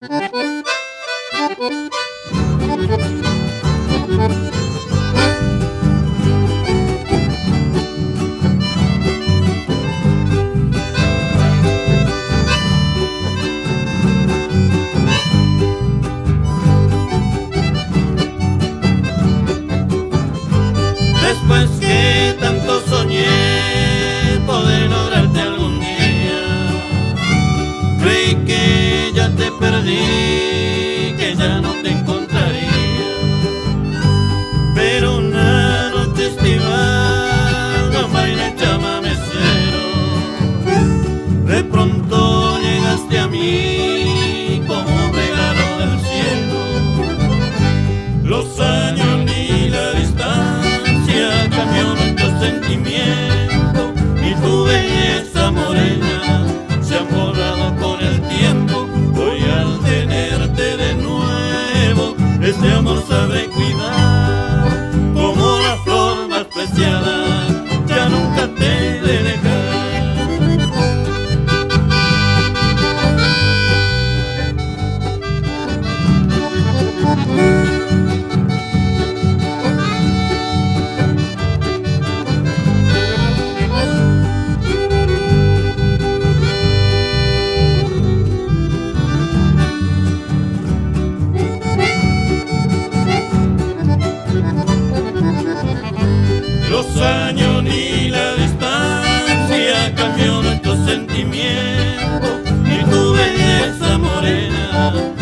Después que tanto soñé poder lograrte algún día, creí que ya te perdí, que ya no te encontraría. Pero una noche estival, con baile chamamecero, de pronto llegaste a mí como un regalo del cielo. Los años ni la distancia cambió nuestro sentimiento, y tu belleza morena se ha borrado con el tiempo. Hoy al tenerte de nuevo, este amor sabe cuidar, como la flor más preciada, ya nunca te he de dejar. Los años ni la distancia cambió nuestro sentimiento, y tu belleza morena